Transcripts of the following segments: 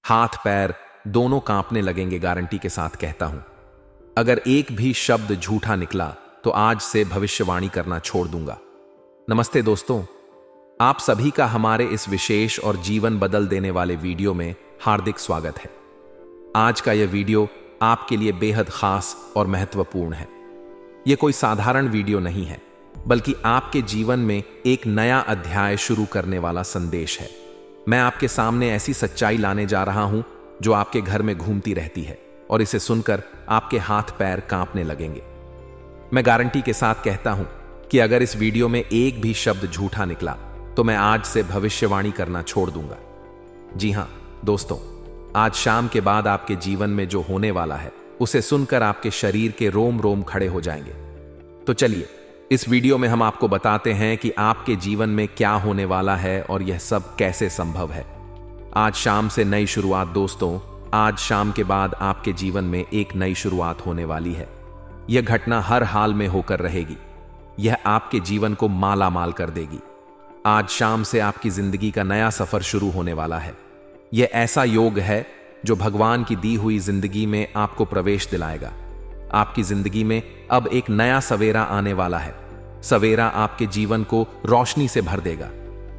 हाथ पैर दोनों कांपने लगेंगे, गारंटी के साथ कहता हूं। अगर एक भी शब्द झूठा निकला तो आज से भविष्यवाणी करना छोड़ दूंगा। नमस्ते दोस्तों, आप सभी का हमारे इस विशेष और जीवन बदल देने वाले वीडियो में हार्दिक स्वागत है। आज का यह वीडियो आपके लिए बेहद खास और महत्वपूर्ण है। यह कोई साधारण वीडियो नहीं है, बल्कि आपके जीवन में एक नया अध्याय शुरू करने वाला संदेश है। मैं आपके सामने ऐसी सच्चाई लाने जा रहा हूं जो आपके घर में घूमती रहती है और इसे सुनकर आपके हाथ पैर कांपने लगेंगे। मैं गारंटी के साथ कहता हूं कि अगर इस वीडियो में एक भी शब्द झूठा निकला तो मैं आज से भविष्यवाणी करना छोड़ दूंगा। जी हां दोस्तों, आज शाम के बाद आपके जीवन में जो होने वाला है उसे सुनकर आपके शरीर के रोम रोम खड़े हो जाएंगे। तो चलिए, इस वीडियो में हम आपको बताते हैं कि आपके जीवन में क्या होने वाला है और यह सब कैसे संभव है। आज शाम से नई शुरुआत दोस्तों, आज शाम के बाद आपके जीवन में एक नई शुरुआत होने वाली है। यह घटना हर हाल में होकर रहेगी। यह आपके जीवन को माला माल कर देगी। आज शाम से आपकी जिंदगी का नया सफर शुरू होने वाला है। यह ऐसा योग है जो भगवान की दी हुई जिंदगी में आपको प्रवेश दिलाएगा। आपकी जिंदगी में अब एक नया सवेरा आने वाला है। सवेरा आपके जीवन को रोशनी से भर देगा।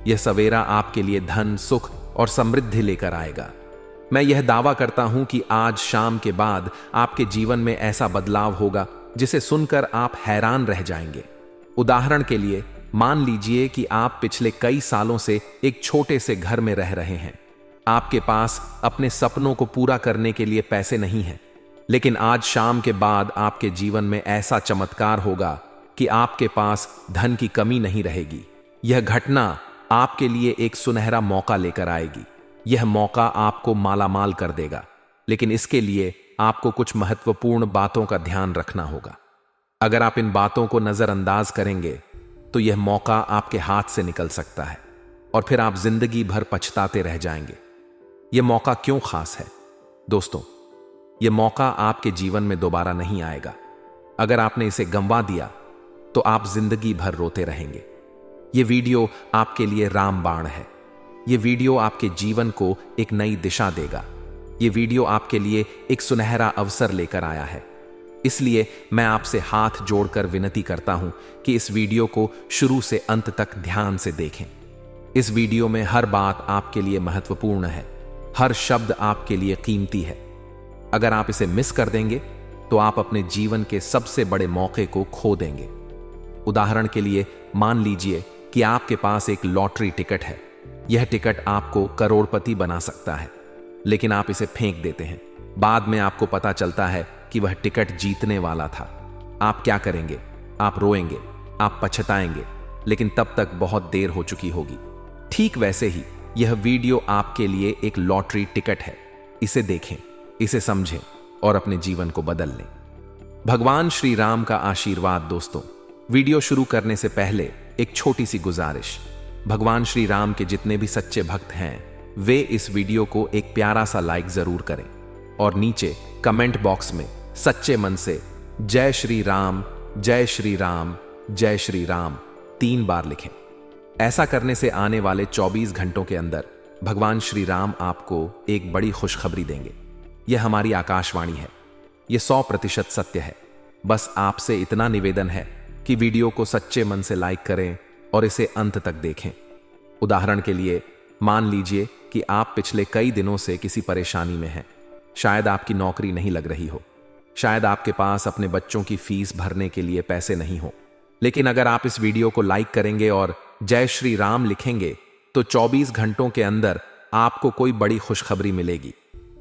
यह सवेरा आपके लिए धन, सुख और समृद्धि लेकर आएगा। मैं यह दावा करता हूं कि आज शाम के बाद आपके जीवन में ऐसा बदलाव होगा जिसे सुनकर आप हैरान रह जाएंगे। उदाहरण के लिए, मान लीजिए कि आप पिछले कई सालों से एक छोटे से घर में रह रहे हैं। आपके पास अपने सपनों को पूरा करने के लिए पैसे नहीं हैं, लेकिन आज शाम के बाद आपके जीवन में ऐसा चमत्कार होगा कि आपके पास धन की कमी नहीं रहेगी। यह घटना आपके लिए एक सुनहरा मौका लेकर आएगी। यह मौका आपको मालामाल कर देगा, लेकिन इसके लिए आपको कुछ महत्वपूर्ण बातों का ध्यान रखना होगा। अगर आप इन बातों को नजरअंदाज करेंगे तो यह मौका आपके हाथ से निकल सकता है और फिर आप जिंदगी भर पछताते रह जाएंगे। यह मौका क्यों खास है दोस्तों? यह मौका आपके जीवन में दोबारा नहीं आएगा। अगर आपने इसे गंवा दिया तो आप जिंदगी भर रोते रहेंगे। यह वीडियो आपके लिए रामबाण है। यह वीडियो आपके जीवन को एक नई दिशा देगा। यह वीडियो आपके लिए एक सुनहरा अवसर लेकर आया है। इसलिए मैं आपसे हाथ जोड़कर विनती करता हूं कि इस वीडियो को शुरू से अंत तक ध्यान से देखें। इस वीडियो में हर बात आपके लिए महत्वपूर्ण है। हर शब्द आपके लिए कीमती है। अगर आप इसे मिस कर देंगे तो आप अपने जीवन के सबसे बड़े मौके को खो देंगे। उदाहरण के लिए, मान लीजिए कि आपके पास एक लॉटरी टिकट है। यह टिकट आपको करोड़पति बना सकता है, लेकिन आप इसे फेंक देते हैं। बाद में आपको पता चलता है कि वह टिकट जीतने वाला था। आप क्या करेंगे? आप रोएंगे, आप पछताएंगे, लेकिन तब तक बहुत देर हो चुकी होगी। ठीक वैसे ही यह वीडियो आपके लिए एक लॉटरी टिकट है। इसे देखें, इसे समझें और अपने जीवन को बदल लें। भगवान श्री राम का आशीर्वाद दोस्तों। वीडियो शुरू करने से पहले एक छोटी सी गुजारिश। भगवान श्री राम के जितने भी सच्चे भक्त हैं वे इस वीडियो को एक प्यारा सा लाइक जरूर करें और नीचे कमेंट बॉक्स में सच्चे मन से जय श्री राम, जय श्री राम, जय श्री राम 3 बार लिखें। ऐसा करने से आने वाले 24 घंटों के अंदर भगवान श्री राम आपको एक बड़ी खुशखबरी देंगे। यह हमारी आकाशवाणी है। यह 100% सत्य है। बस आपसे इतना निवेदन है कि वीडियो को सच्चे मन से लाइक करें और इसे अंत तक देखें। उदाहरण के लिए, मान लीजिए कि आप पिछले कई दिनों से किसी परेशानी में हैं। शायद आपकी नौकरी नहीं लग रही हो, शायद आपके पास अपने बच्चों की फीस भरने के लिए पैसे नहीं हो। लेकिन अगर आप इस वीडियो को लाइक करेंगे और जय श्री राम लिखेंगे तो 24 घंटों के अंदर आपको कोई बड़ी खुशखबरी मिलेगी।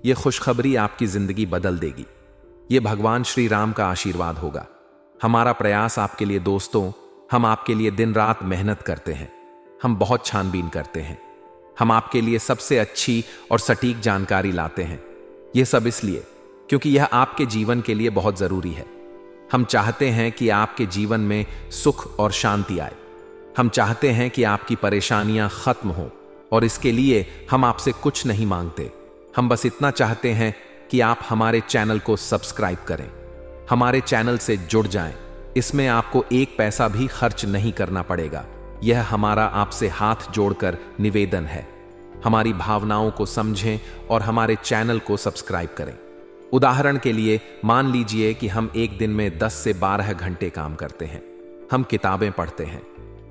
यह खुशखबरी आपकी जिंदगी बदल देगी। यह भगवान श्री राम का आशीर्वाद होगा। हमारा प्रयास आपके लिए दोस्तों, हम आपके लिए दिन रात मेहनत करते हैं। हम बहुत छानबीन करते हैं। हम आपके लिए सबसे अच्छी और सटीक जानकारी लाते हैं। यह सब इसलिए क्योंकि यह आपके जीवन के लिए बहुत जरूरी है। हम चाहते हैं कि आपके जीवन में सुख और शांति आए। हम चाहते हैं कि आपकी परेशानियां खत्म हों और इसके लिए हम आपसे कुछ नहीं मांगते। हम बस इतना चाहते हैं कि आप हमारे चैनल को सब्सक्राइब करें, हमारे चैनल से जुड़ जाएं। इसमें आपको एक पैसा भी खर्च नहीं करना पड़ेगा। यह हमारा आपसे हाथ जोड़कर निवेदन है। हमारी भावनाओं को समझें और हमारे चैनल को सब्सक्राइब करें। उदाहरण के लिए मान लीजिए कि हम एक दिन में 10 से 12 घंटे काम करते हैं। हम किताबें पढ़ते हैं,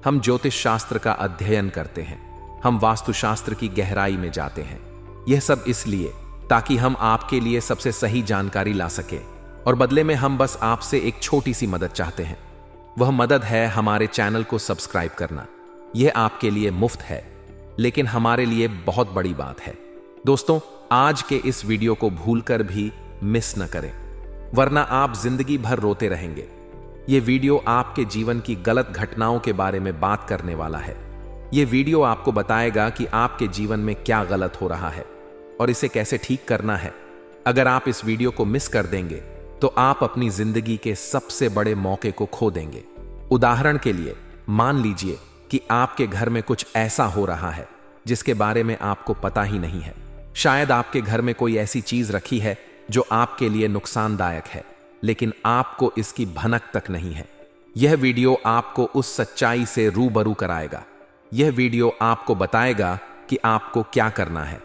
हम ज्योतिष शास्त्र का अध्ययन करते हैं, हम वास्तुशास्त्र की गहराई में जाते हैं। यह सब इसलिए ताकि हम आपके लिए सबसे सही जानकारी ला सकें, और बदले में हम बस आपसे एक छोटी सी मदद चाहते हैं। वह मदद है हमारे चैनल को सब्सक्राइब करना। यह आपके लिए मुफ्त है, लेकिन हमारे लिए बहुत बड़ी बात है। दोस्तों, आज के इस वीडियो को भूलकर भी मिस न करें, वरना आप जिंदगी भर रोते रहेंगे। यह वीडियो आपके जीवन की गलत घटनाओं के बारे में बात करने वाला है। यह वीडियो आपको बताएगा कि आपके जीवन में क्या गलत हो रहा है और इसे कैसे ठीक करना है। अगर आप इस वीडियो को मिस कर देंगे तो आप अपनी जिंदगी के सबसे बड़े मौके को खो देंगे। उदाहरण के लिए मान लीजिए कि आपके घर में कुछ ऐसा हो रहा है जिसके बारे में आपको पता ही नहीं है। शायद आपके घर में कोई ऐसी चीज रखी है जो आपके लिए नुकसानदायक है, लेकिन आपको इसकी भनक तक नहीं है। यह वीडियो आपको उस सच्चाई से रूबरू कराएगा। यह वीडियो आपको बताएगा कि आपको क्या करना है,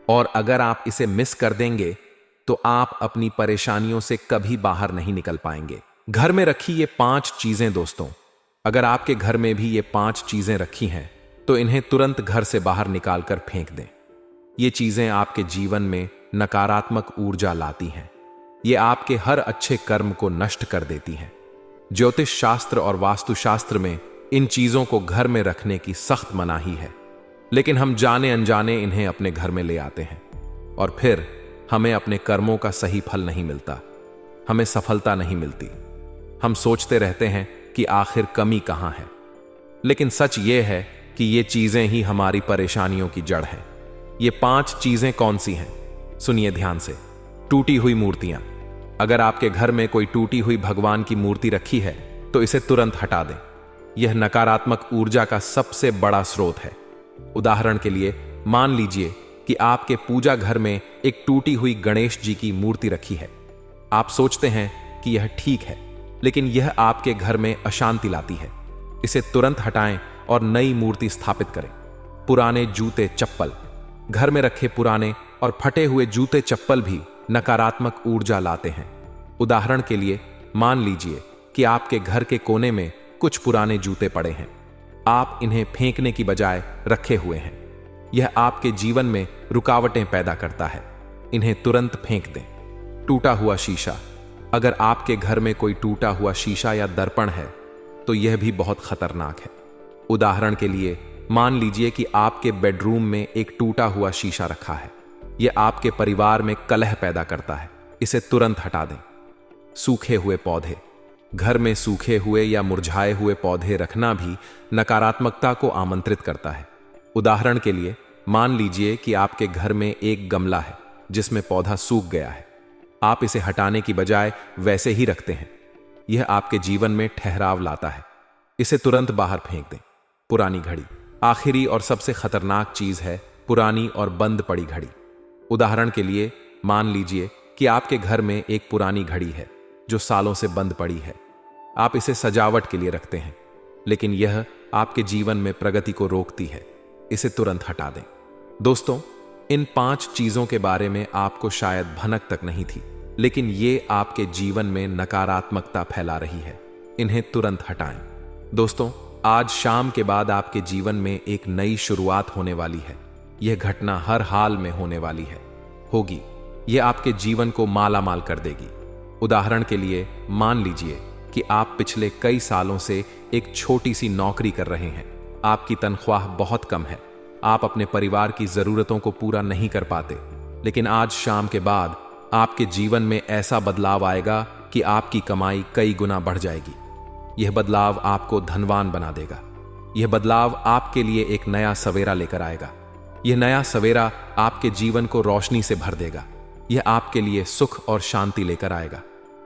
और अगर आप इसे मिस कर देंगे तो आप अपनी परेशानियों से कभी बाहर नहीं निकल पाएंगे। घर में रखी ये 5 चीजें दोस्तों, अगर आपके घर में भी ये 5 चीजें रखी हैं तो इन्हें तुरंत घर से बाहर निकालकर फेंक दें। ये चीजें आपके जीवन में नकारात्मक ऊर्जा लाती हैं। ये आपके हर अच्छे कर्म को नष्ट कर देती हैं। ज्योतिष शास्त्र और वास्तुशास्त्र में इन चीजों को घर में रखने की सख्त मनाही है, लेकिन हम जाने अनजाने इन्हें अपने घर में ले आते हैं, और फिर हमें अपने कर्मों का सही फल नहीं मिलता, हमें सफलता नहीं मिलती। हम सोचते रहते हैं कि आखिर कमी कहां है, लेकिन सच ये है कि ये चीजें ही हमारी परेशानियों की जड़ हैं। ये 5 चीजें कौन सी हैं? सुनिए ध्यान से। टूटी हुई मूर्तियां। अगर आपके घर में कोई टूटी हुई भगवान की मूर्ति रखी है तो इसे तुरंत हटा दें। यह नकारात्मक ऊर्जा का सबसे बड़ा स्रोत है। उदाहरण के लिए मान लीजिए कि आपके पूजा घर में एक टूटी हुई गणेश जी की मूर्ति रखी है। आप सोचते हैं कि यह ठीक है, लेकिन यह आपके घर में अशांति लाती है। इसे तुरंत हटाएं और नई मूर्ति स्थापित करें। पुराने जूते चप्पल। घर में रखे पुराने और फटे हुए जूते चप्पल भी नकारात्मक ऊर्जा लाते हैं। उदाहरण के लिए मान लीजिए कि आपके घर के कोने में कुछ पुराने जूते पड़े हैं। आप इन्हें फेंकने की बजाय रखे हुए हैं। यह आपके जीवन में रुकावटें पैदा करता है। इन्हें तुरंत फेंक दें। टूटा हुआ शीशा। अगर आपके घर में कोई टूटा हुआ शीशा या दर्पण है तो यह भी बहुत खतरनाक है। उदाहरण के लिए मान लीजिए कि आपके बेडरूम में एक टूटा हुआ शीशा रखा है। यह आपके परिवार में कलह पैदा करता है। इसे तुरंत हटा दें। सूखे हुए पौधे। घर में सूखे हुए या मुरझाए हुए पौधे रखना भी नकारात्मकता को आमंत्रित करता है। उदाहरण के लिए मान लीजिए कि आपके घर में एक गमला है जिसमें पौधा सूख गया है। आप इसे हटाने की बजाय वैसे ही रखते हैं। यह आपके जीवन में ठहराव लाता है। इसे तुरंत बाहर फेंक दें। पुरानी घड़ी। आखिरी और सबसे खतरनाक चीज है पुरानी और बंद पड़ी घड़ी। उदाहरण के लिए मान लीजिए कि आपके घर में एक पुरानी घड़ी है जो सालों से बंद पड़ी है। आप इसे सजावट के लिए रखते हैं, लेकिन यह आपके जीवन में प्रगति को रोकती है। इसे तुरंत हटा दें। दोस्तों, इन 5 चीजों के बारे में आपको शायद भनक तक नहीं थी, लेकिन ये आपके जीवन में नकारात्मकता फैला रही है। इन्हें तुरंत हटाएं। दोस्तों, आज शाम के बाद आपके जीवन में एक नई शुरुआत होने वाली है। यह घटना हर हाल में होने वाली है, होगी। यह आपके जीवन को माला माल कर देगी। उदाहरण के लिए मान लीजिए कि आप पिछले कई सालों से एक छोटी सी नौकरी कर रहे हैं। आपकी तनख्वाह बहुत कम है। आप अपने परिवार की जरूरतों को पूरा नहीं कर पाते, लेकिन आज शाम के बाद आपके जीवन में ऐसा बदलाव आएगा कि आपकी कमाई कई गुना बढ़ जाएगी। यह बदलाव आपको धनवान बना देगा। यह बदलाव आपके लिए एक नया सवेरा लेकर आएगा। यह नया सवेरा आपके जीवन को रोशनी से भर देगा। यह आपके लिए सुख और शांति लेकर आएगा।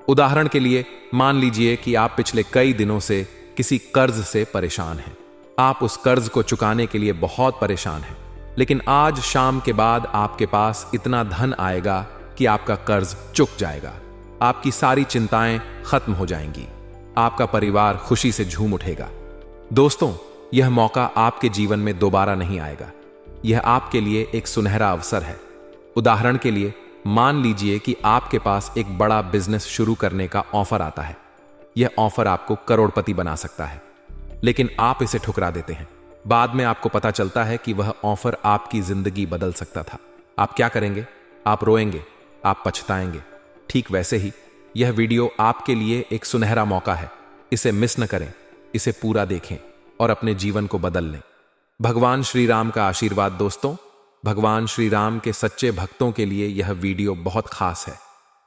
उदाहरण के लिए मान लीजिए कि आप पिछले कई दिनों से किसी कर्ज से परेशान हैं। आप उस कर्ज को चुकाने के लिए बहुत परेशान हैं, लेकिन आज शाम के बाद आपके पास इतना धन आएगा कि आपका कर्ज चुक जाएगा। आपकी सारी चिंताएं खत्म हो जाएंगी। आपका परिवार खुशी से झूम उठेगा। दोस्तों, यह मौका आपके जीवन में दोबारा नहीं आएगा। यह आपके लिए एक सुनहरा अवसर है। उदाहरण के लिए मान लीजिए कि आपके पास एक बड़ा बिजनेस शुरू करने का ऑफर आता है। यह ऑफर आपको करोड़पति बना सकता है, लेकिन आप इसे ठुकरा देते हैं। बाद में आपको पता चलता है कि वह ऑफर आपकी जिंदगी बदल सकता था। आप क्या करेंगे? आप रोएंगे, आप पछताएंगे। ठीक वैसे ही यह वीडियो आपके लिए एक सुनहरा मौका है। इसे मिस न करें, इसे पूरा देखें और अपने जीवन को बदल लें। भगवान श्री राम का आशीर्वाद दोस्तों। भगवान श्री राम के सच्चे भक्तों के लिए यह वीडियो बहुत खास है।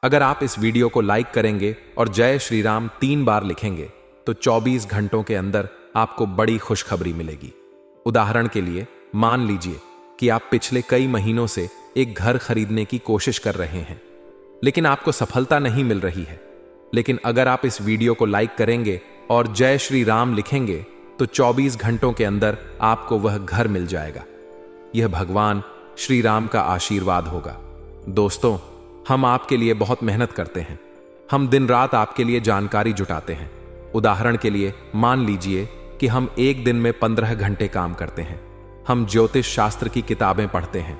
अगर आप इस वीडियो को लाइक करेंगे और जय श्री राम 3 बार लिखेंगे तो 24 घंटों के अंदर आपको बड़ी खुशखबरी मिलेगी। उदाहरण के लिए मान लीजिए कि आप पिछले कई महीनों से एक घर खरीदने की कोशिश कर रहे हैं, लेकिन आपको सफलता नहीं मिल रही है। लेकिन अगर आप इस वीडियो को लाइक करेंगे और जय श्री राम लिखेंगे तो 24 घंटों के अंदर आपको वह घर मिल जाएगा। यह भगवान श्री राम का आशीर्वाद होगा। दोस्तों, हम आपके लिए बहुत मेहनत करते हैं। हम दिन रात आपके लिए जानकारी जुटाते हैं। उदाहरण के लिए मान लीजिए कि हम एक दिन में 15 घंटे काम करते हैं। हम ज्योतिष शास्त्र की किताबें पढ़ते हैं।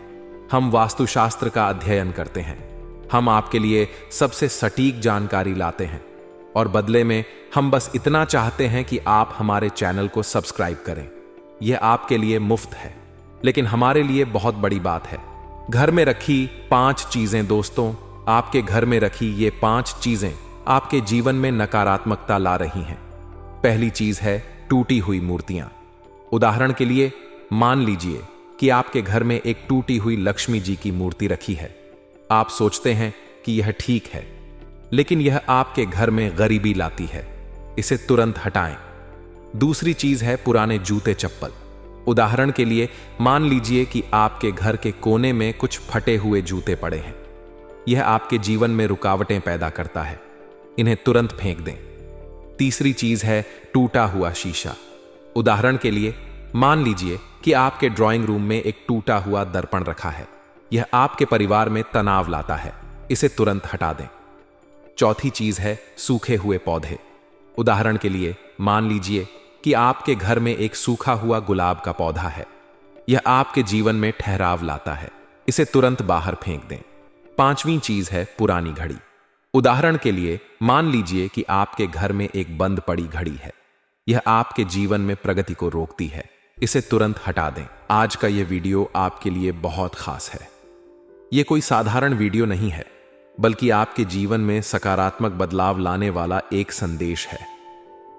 हम वास्तुशास्त्र का अध्ययन करते हैं। हम आपके लिए सबसे सटीक जानकारी लाते हैं और बदले में हम बस इतना चाहते हैं कि आप हमारे चैनल को सब्सक्राइब करें। यह आपके लिए मुफ्त है, लेकिन हमारे लिए बहुत बड़ी बात है। घर में रखी 5 चीजें दोस्तों, आपके घर में रखी ये 5 चीजें आपके जीवन में नकारात्मकता ला रही हैं। पहली चीज है टूटी हुई मूर्तियां। उदाहरण के लिए मान लीजिए कि आपके घर में एक टूटी हुई लक्ष्मी जी की मूर्ति रखी है। आप सोचते हैं कि यह ठीक है, लेकिन यह आपके घर में गरीबी लाती है। इसे तुरंत हटाएं। दूसरी चीज है पुराने जूते चप्पल। उदाहरण के लिए मान लीजिए कि आपके घर के कोने में कुछ फटे हुए जूते पड़े हैं। यह आपके जीवन में रुकावटें पैदा करता है। इन्हें तुरंत फेंक दें। तीसरी चीज है टूटा हुआ शीशा। उदाहरण के लिए मान लीजिए कि आपके ड्राइंग रूम में एक टूटा हुआ दर्पण रखा है। यह आपके परिवार में तनाव लाता है। इसे तुरंत हटा दें। चौथी चीज है सूखे हुए पौधे। उदाहरण के लिए मान लीजिए कि आपके घर में एक सूखा हुआ गुलाब का पौधा है। यह आपके जीवन में ठहराव लाता है। इसे तुरंत बाहर फेंक दें। पांचवी चीज है पुरानी घड़ी। उदाहरण के लिए मान लीजिए कि आपके घर में एक बंद पड़ी घड़ी है। यह आपके जीवन में प्रगति को रोकती है। इसे तुरंत हटा दें। आज का यह वीडियो आपके लिए बहुत खास है। यह कोई साधारण वीडियो नहीं है, बल्कि आपके जीवन में सकारात्मक बदलाव लाने वाला एक संदेश है।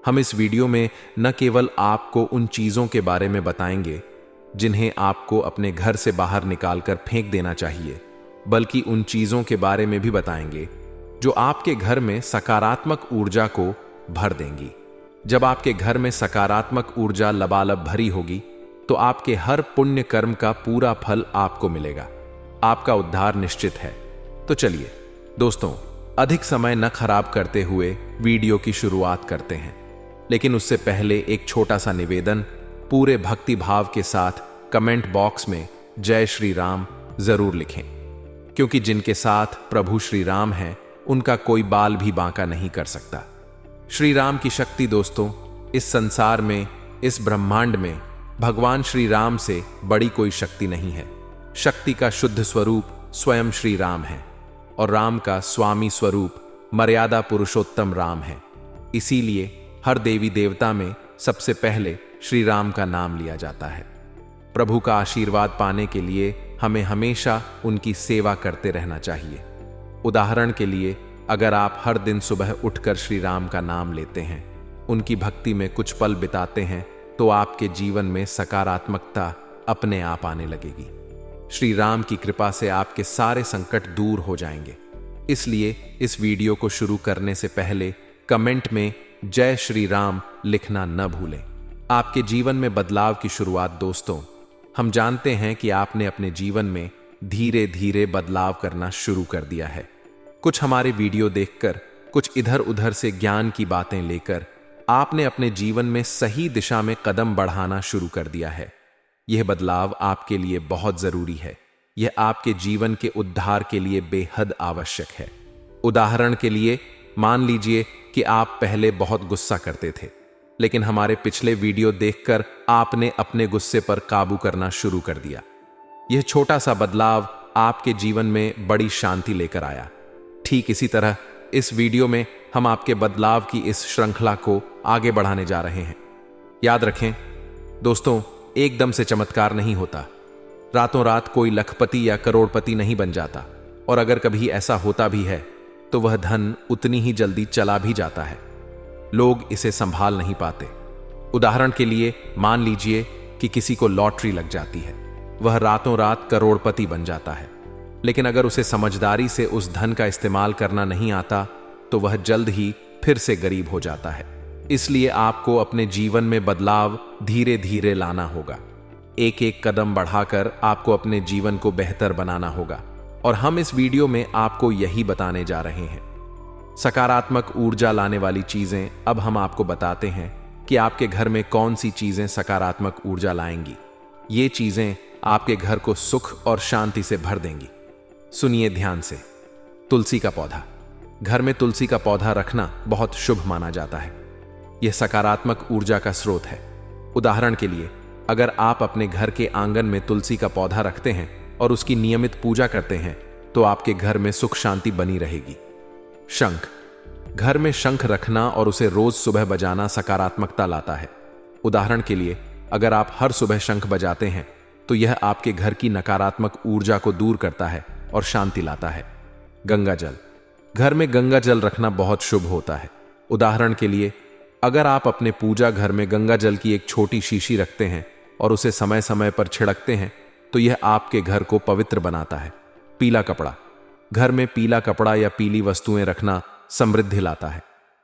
हम इस वीडियो में न केवल आपको उन चीजों के बारे में बताएंगे जिन्हें आपको अपने घर से बाहर निकालकर फेंक देना चाहिए, बल्कि उन चीजों के बारे में भी बताएंगे जो आपके घर में सकारात्मक ऊर्जा को भर देंगी। जब आपके घर में सकारात्मक ऊर्जा लबालब भरी होगी तो आपके हर पुण्य कर्म का पूरा फल आपको मिलेगा। आपका उद्धार निश्चित है। तो चलिए दोस्तों, अधिक समय न खराब करते हुए वीडियो की शुरुआत करते हैं। लेकिन उससे पहले एक छोटा सा निवेदन। पूरे भक्ति भाव के साथ कमेंट बॉक्स में जय श्री राम जरूर लिखें, क्योंकि जिनके साथ प्रभु श्री राम हैं उनका कोई बाल भी बांका नहीं कर सकता। श्री राम की शक्ति दोस्तों, इस संसार में, इस ब्रह्मांड में भगवान श्री राम से बड़ी कोई शक्ति नहीं है। शक्ति का शुद्ध स्वरूप स्वयं श्री राम है और राम का स्वामी स्वरूप मर्यादा पुरुषोत्तम राम है। इसीलिए हर देवी देवता में सबसे पहले श्री राम का नाम लिया जाता है। प्रभु का आशीर्वाद पाने के लिए हमें हमेशा उनकी सेवा करते रहना चाहिए। उदाहरण के लिए अगर आप हर दिन सुबह उठकर श्री राम का नाम लेते हैं, उनकी भक्ति में कुछ पल बिताते हैं, तो आपके जीवन में सकारात्मकता अपने आप आने लगेगी। श्री राम की कृपा से आपके सारे संकट दूर हो जाएंगे। इसलिए इस वीडियो को शुरू करने से पहले कमेंट में जय श्री राम लिखना न भूलें। आपके जीवन में बदलाव की शुरुआत दोस्तों, हम जानते हैं कि आपने अपने जीवन में धीरे धीरे बदलाव करना शुरू कर दिया है। कुछ हमारे वीडियो देखकर, कुछ इधर उधर से ज्ञान की बातें लेकर आपने अपने जीवन में सही दिशा में कदम बढ़ाना शुरू कर दिया है। यह बदलाव आपके लिए बहुत जरूरी है। यह आपके जीवन के उद्धार के लिए बेहद आवश्यक है। उदाहरण के लिए मान लीजिए कि आप पहले बहुत गुस्सा करते थे, लेकिन हमारे पिछले वीडियो देखकर आपने अपने गुस्से पर काबू करना शुरू कर दिया। यह छोटा सा बदलाव आपके जीवन में बड़ी शांति लेकर आया। ठीक इसी तरह इस वीडियो में हम आपके बदलाव की इस श्रृंखला को आगे बढ़ाने जा रहे हैं। याद रखें दोस्तों, एकदम से चमत्कार नहीं होता। रातों रात कोई लखपति या करोड़पति नहीं बन जाता, और अगर कभी ऐसा होता भी है तो वह धन उतनी ही जल्दी चला भी जाता है। लोग इसे संभाल नहीं पाते। उदाहरण के लिए मान लीजिए कि किसी को लॉटरी लग जाती है, वह रातों रात करोड़पति बन जाता है, लेकिन अगर उसे समझदारी से उस धन का इस्तेमाल करना नहीं आता तो वह जल्द ही फिर से गरीब हो जाता है। इसलिए आपको अपने जीवन में बदलाव धीरे धीरे लाना होगा। एक एक कदम बढ़ाकर आपको अपने जीवन को बेहतर बनाना होगा, और हम इस वीडियो में आपको यही बताने जा रहे हैं। सकारात्मक ऊर्जा लाने वाली चीजें अब हम आपको बताते हैं कि आपके घर में कौन सी चीजें सकारात्मक ऊर्जा लाएंगी। ये चीजें आपके घर को सुख और शांति से भर देंगी। सुनिए ध्यान से। तुलसी का पौधा। घर में तुलसी का पौधा रखना बहुत शुभ माना जाता है। यह सकारात्मक ऊर्जा का स्रोत है। उदाहरण के लिए, अगर आप अपने घर के आंगन में तुलसी का पौधा रखते हैं और उसकी नियमित पूजा करते हैं तो आपके घर में सुख शांति बनी रहेगी। शंख। घर में शंख रखना और उसे रोज सुबह बजाना सकारात्मकता लाता है। उदाहरण के लिए, अगर आप हर सुबह शंख बजाते हैं तो यह आपके घर की नकारात्मक ऊर्जा को दूर करता है और शांति लाता है। गंगा जल। घर में गंगा जल रखना बहुत शुभ होता है। उदाहरण के लिए, अगर आप अपने पूजा घर में गंगा जल की एक छोटी शीशी रखते हैं और उसे समय समय पर छिड़कते हैं तो यह आपके घर को पवित्र बनाता है। पीला कपड़ा। घर में पीला कपड़ा या पीली वस्तुएं रखना समृद्धि लाता है।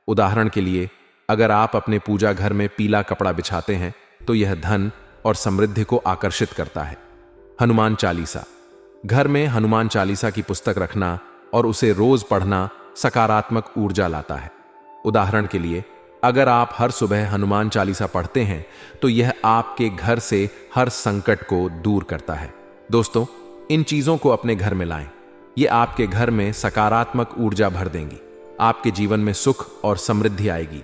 उदाहरण के लिए, अगर आप अपने पूजा घर में पीला कपड़ा बिछाते हैं तो यह धन और समृद्धि को आकर्षित करता है। हनुमान चालीसा। घर में हनुमान चालीसा की पुस्तक रखना और उसे रोज पढ़ना सकारात्मक ऊर्जा लाता है। उदाहरण के लिए, अगर आप हर सुबह हनुमान चालीसा पढ़ते हैं तो यह आपके घर से हर संकट को दूर करता है। दोस्तों, इन चीजों को अपने घर में लाएं। ये आपके घर में सकारात्मक ऊर्जा भर देंगी। आपके जीवन में सुख और समृद्धि आएगी।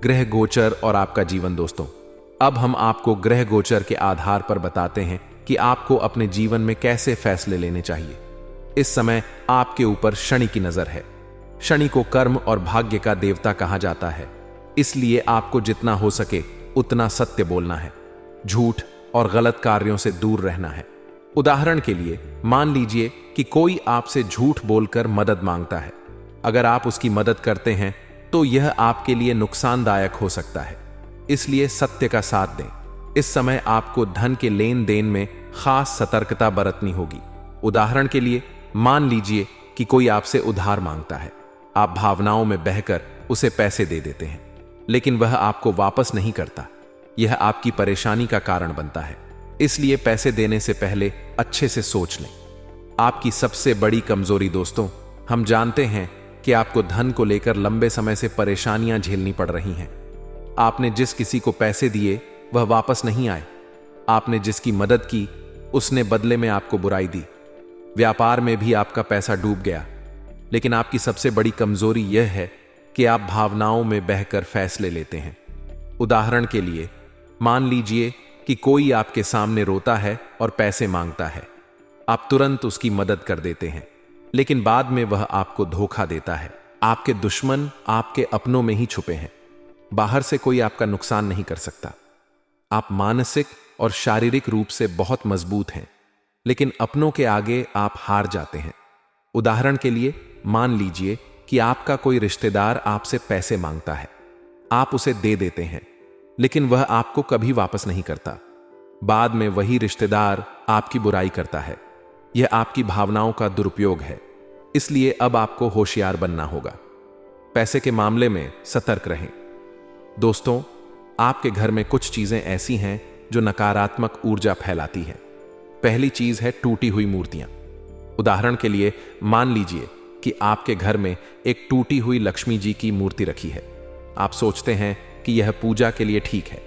ग्रह गोचर और आपका जीवन। दोस्तों, अब हम आपको ग्रह गोचर के आधार पर बताते हैं कि आपको अपने जीवन में कैसे फैसले लेने चाहिए। इस समय आपके ऊपर शनि की नजर है। शनि को कर्म और भाग्य का देवता कहा जाता है, इसलिए आपको जितना हो सके उतना सत्य बोलना है। झूठ और गलत कार्यों से दूर रहना है। उदाहरण के लिए, मान लीजिए कि कोई आपसे झूठ बोलकर मदद मांगता है। अगर आप उसकी मदद करते हैं तो यह आपके लिए नुकसानदायक हो सकता है, इसलिए सत्य का साथ दें। इस समय आपको धन के लेन देन में खास सतर्कता बरतनी होगी। उदाहरण के लिए, मान लीजिए कि कोई आपसे उधार मांगता है। आप भावनाओं में बहकर उसे पैसे दे देते हैं, लेकिन वह आपको वापस नहीं करता। यह आपकी परेशानी का कारण बनता है, इसलिए पैसे देने से पहले अच्छे से सोच लें। आपकी सबसे बड़ी कमजोरी। दोस्तों, हम जानते हैं कि आपको धन को लेकर लंबे समय से परेशानियां झेलनी पड़ रही हैं। आपने जिस किसी को पैसे दिए वह वापस नहीं आए। आपने जिसकी मदद की उसने बदले में आपको बुराई दी। व्यापार में भी आपका पैसा डूब गया। लेकिन आपकी सबसे बड़ी कमजोरी यह है कि आप भावनाओं में बहकर फैसले लेते हैं। उदाहरण के लिए, मान लीजिए कि कोई आपके सामने रोता है और पैसे मांगता है। आप तुरंत उसकी मदद कर देते हैं, लेकिन बाद में वह आपको धोखा देता है। आपके दुश्मन आपके अपनों में ही छुपे हैं। बाहर से कोई आपका नुकसान नहीं कर सकता। आप मानसिक और शारीरिक रूप से बहुत मजबूत हैं, लेकिन अपनों के आगे आप हार जाते हैं। उदाहरण के लिए, मान लीजिए कि आपका कोई रिश्तेदार आपसे पैसे मांगता है। आप उसे दे देते हैं, लेकिन वह आपको कभी वापस नहीं करता। बाद में वही रिश्तेदार आपकी बुराई करता है। यह आपकी भावनाओं का दुरुपयोग है, इसलिए अब आपको होशियार बनना होगा। पैसे के मामले में सतर्क रहें। दोस्तों, आपके घर में कुछ चीजें ऐसी हैं जो नकारात्मक ऊर्जा फैलाती हैं। पहली चीज है टूटी हुई मूर्तियां। उदाहरण के लिए, मान लीजिए कि आपके घर में एक टूटी हुई लक्ष्मी जी की मूर्ति रखी है। आप सोचते हैं कि यह पूजा के लिए ठीक है,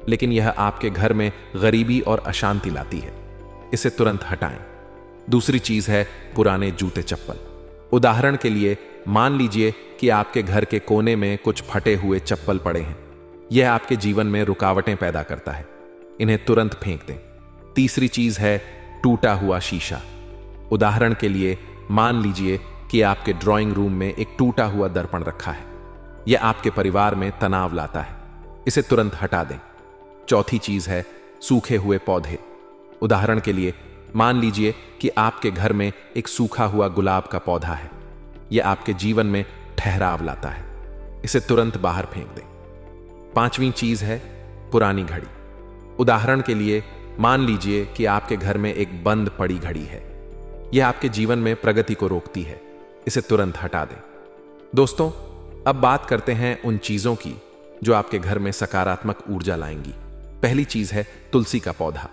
लेकिन यह आपके घर में गरीबी और अशांति लाती है। इसे तुरंत हटाएं। दूसरी चीज है पुराने जूते चप्पल। उदाहरण के लिए, मान लीजिए कि आपके घर के कोने में कुछ फटे हुए चप्पल पड़े हैं। यह आपके जीवन में रुकावटें पैदा करता है। इन्हें तुरंत फेंक दें। तीसरी चीज है टूटा हुआ शीशा। उदाहरण के लिए मान लीजिए कि आपके ड्राइंग रूम में एक टूटा हुआ दर्पण रखा है। यह आपके परिवार में तनाव लाता है, इसे तुरंत हटा दें। चौथी चीज है सूखे हुए पौधे। उदाहरण के लिए मान लीजिए कि आपके घर में एक सूखा हुआ गुलाब का पौधा है। यह आपके जीवन में ठहराव लाता है, इसे तुरंत बाहर फेंक दें। पांचवी चीज है पुरानी घड़ी। उदाहरण के लिए मान लीजिए कि आपके घर में एक बंद पड़ी घड़ी है। यह आपके जीवन में प्रगति को रोकती है, इसे तुरंत हटा दें। दोस्तों, अब बात करते हैं उन चीजों की जो आपके घर में सकारात्मक ऊर्जा लाएंगी। पहली चीज है तुलसी का पौधा।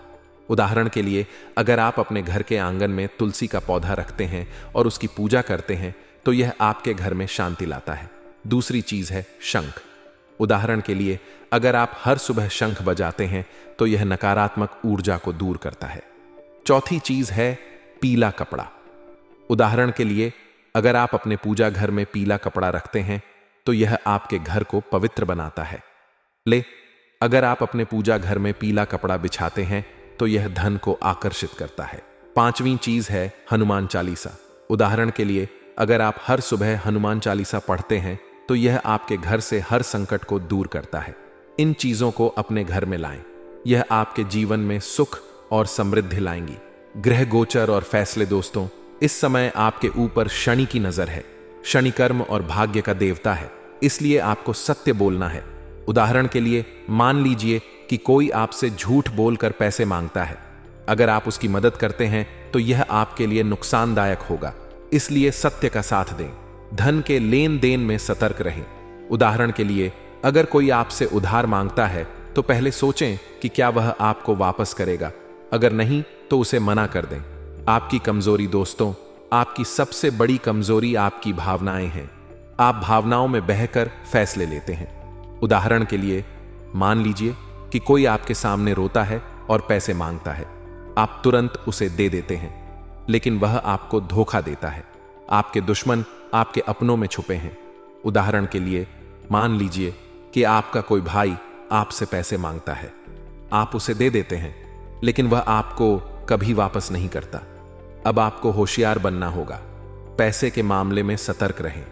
उदाहरण के लिए अगर आप अपने घर के आंगन में तुलसी का पौधा रखते हैं और उसकी पूजा करते हैं तो यह आपके घर में शांति लाता है। दूसरी चीज है शंख। उदाहरण के लिए अगर आप हर सुबह शंख बजाते हैं तो यह नकारात्मक ऊर्जा को दूर करता है। चौथी चीज है पीला कपड़ा। उदाहरण के लिए अगर आप अपने पूजा घर में पीला कपड़ा रखते हैं तो यह आपके घर को पवित्र बनाता है। अगर आप अपने पूजा घर में पीला कपड़ा बिछाते हैं तो यह धन को आकर्षित करता है। पांचवी चीज है हनुमान चालीसा। उदाहरण के लिए अगर आप हर सुबह हनुमान चालीसा पढ़ते हैं तो यह आपके घर से हर संकट को दूर करता है। इन चीजों को अपने घर में लाएं, यह आपके जीवन में सुख और समृद्धि लाएंगी। ग्रह गोचर और फैसले। दोस्तों, इस समय आपके ऊपर शनि की नजर है। शनि कर्म और भाग्य का देवता है, इसलिए आपको सत्य बोलना है। उदाहरण के लिए मान लीजिए कि कोई आपसे झूठ बोलकर पैसे मांगता है। अगर आप उसकी मदद करते हैं तो यह आपके लिए नुकसानदायक होगा, इसलिए सत्य का साथ दें। धन के लेन देन में सतर्क रहें। उदाहरण के लिए अगर कोई आपसे उधार मांगता है तो पहले सोचें कि क्या वह आपको वापस करेगा। अगर नहीं तो उसे मना कर दें। आपकी कमजोरी। दोस्तों, आपकी सबसे बड़ी कमजोरी आपकी भावनाएं हैं। आप भावनाओं में बहकर फैसले लेते हैं। उदाहरण के लिए मान लीजिए कि कोई आपके सामने रोता है और पैसे मांगता है। आप तुरंत उसे दे देते हैं, लेकिन वह आपको धोखा देता है। आपके दुश्मन आपके अपनों में छुपे हैं। उदाहरण के लिए मान लीजिए कि आपका कोई भाई आपसे पैसे मांगता है। आप उसे दे देते हैं, लेकिन वह आपको कभी वापस नहीं करता। अब आपको होशियार बनना होगा। पैसे के मामले में सतर्क रहें।